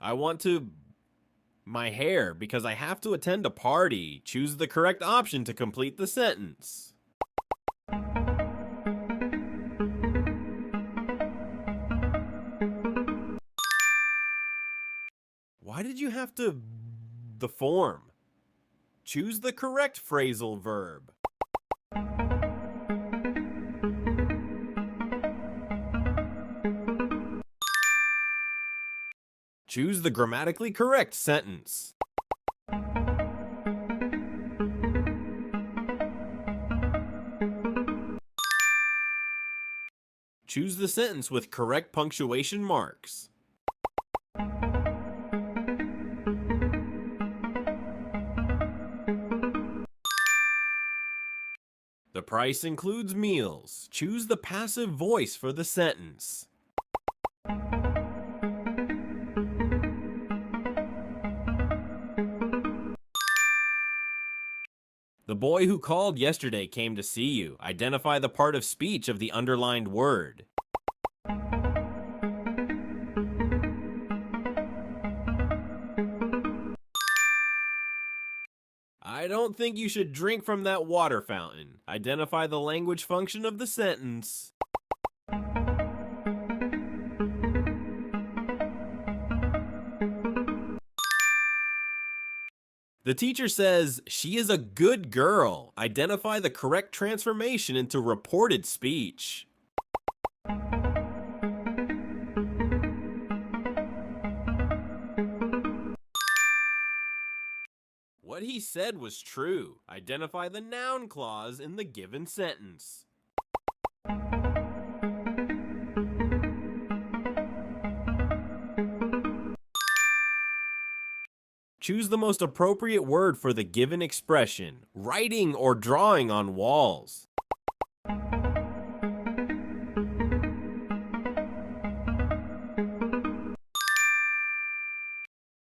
I want to my hair because I have to attend a party. Choose the correct option to complete the sentence. Why did you have to the form? Choose the correct phrasal verb. Choose the grammatically correct sentence. Choose the sentence with correct punctuation marks. The price includes meals. Choose the passive voice for the sentence. The boy who called yesterday came to see you. Identify the part of speech of the underlined word. I don't think you should drink from that water fountain. Identify the language function of the sentence. The teacher says, she is a good girl. Identify the correct transformation into reported speech. What he said was true. Identify the noun clause in the given sentence. Choose the most appropriate word for the given expression. Writing or drawing on walls.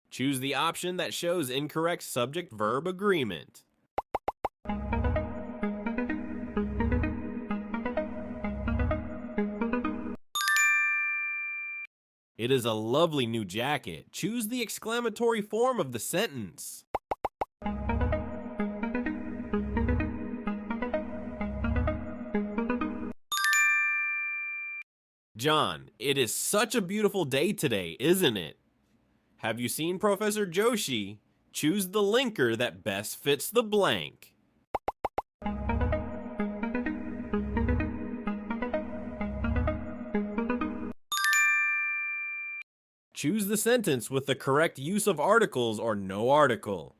Choose the option that shows incorrect subject-verb agreement. It is a lovely new jacket. Choose the exclamatory form of the sentence. John, it is such a beautiful day today, isn't it? Have you seen Professor Joshi? Choose the linker that best fits the blank. Choose the sentence with the correct use of articles or no article.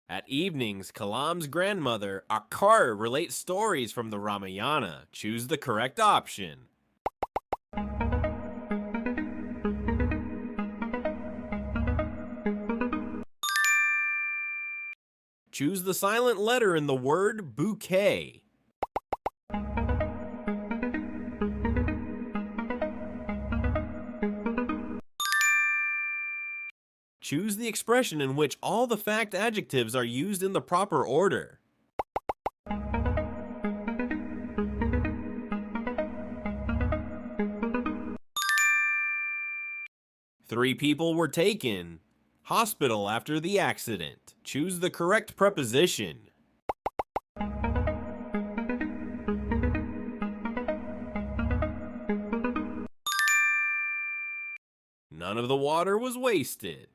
At evenings, Kalam's grandmother, Akar, relates stories from the Ramayana. Choose the correct option. Choose the silent letter in the word bouquet. Choose the expression in which all the fact adjectives are used in the proper order. Three people were taken. Hospital after the accident. Choose the correct preposition. None of the water was wasted.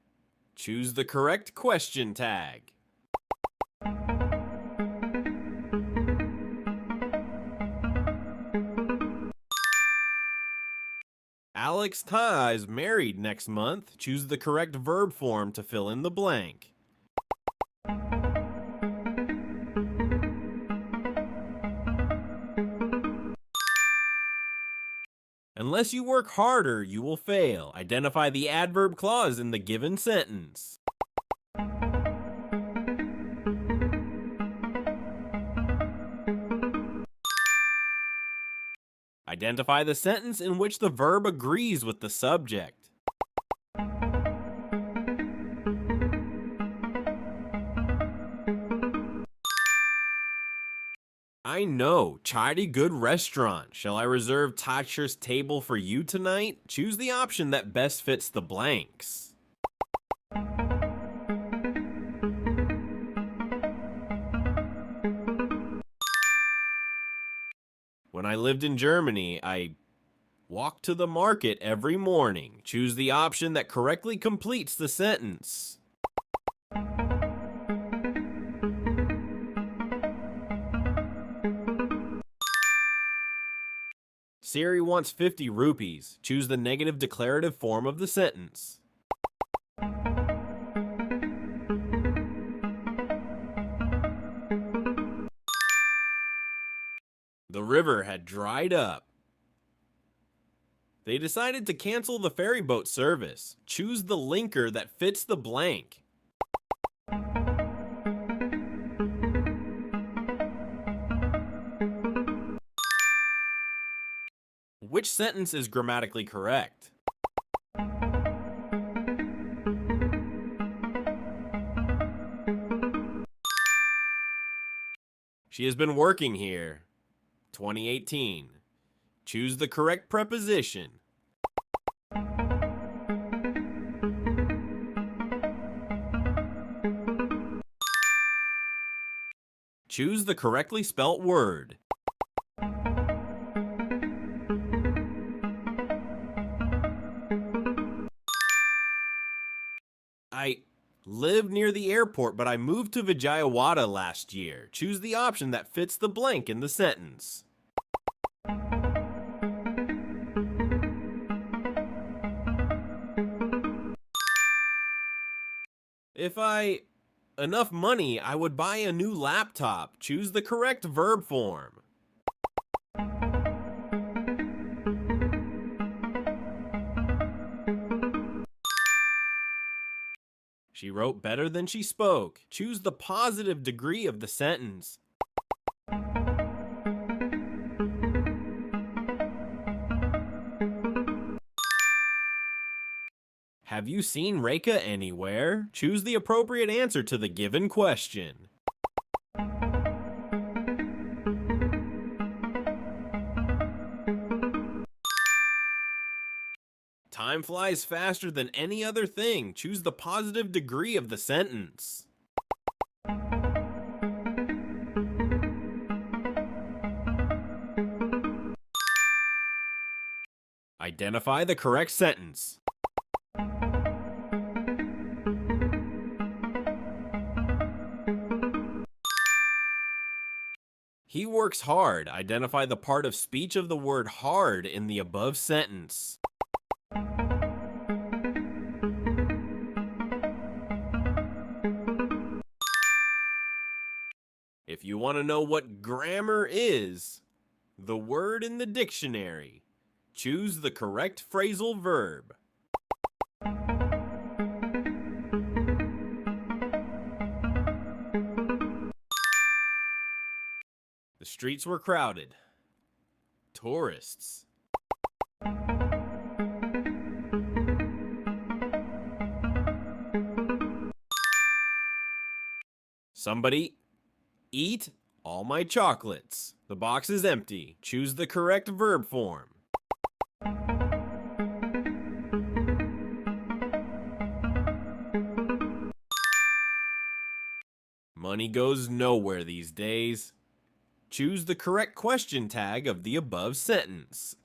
Choose the correct question tag. Alex Ta is married next month. Choose the correct verb form to fill in the blank. Unless you work harder, you will fail. Identify the adverb clause in the given sentence. Identify the sentence in which the verb agrees with the subject. I know, Chidi good restaurant. Shall I reserve Thatcher's table for you tonight? Choose the option that best fits the blanks. When I lived in Germany, I walked to the market every morning. Choose the option that correctly completes the sentence. Siri wants 50 rupees. Choose the negative declarative form of the sentence. The river had dried up. They decided to cancel the ferry boat service. Choose the linker that fits the blank. Which sentence is grammatically correct? She has been working here. 2018. Choose the correct preposition. Choose the correctly spelt word. I live near the airport, but I moved to Vijayawada last year. Choose the option that fits the blank in the sentence. If I enough money, I would buy a new laptop. Choose the correct verb form. She wrote better than she spoke. Choose the positive degree of the sentence. Have you seen Rekha anywhere? Choose the appropriate answer to the given question. Time flies faster than any other thing. Choose the positive degree of the sentence. Identify the correct sentence. He works hard. Identify the part of speech of the word hard in the above sentence. If you want to know what grammar is, the word in the dictionary, choose the correct phrasal verb. The streets were crowded. Tourists. Somebody eat all my chocolates. The box is empty. Choose the correct verb form. Money goes nowhere these days. Choose the correct question tag of the above sentence.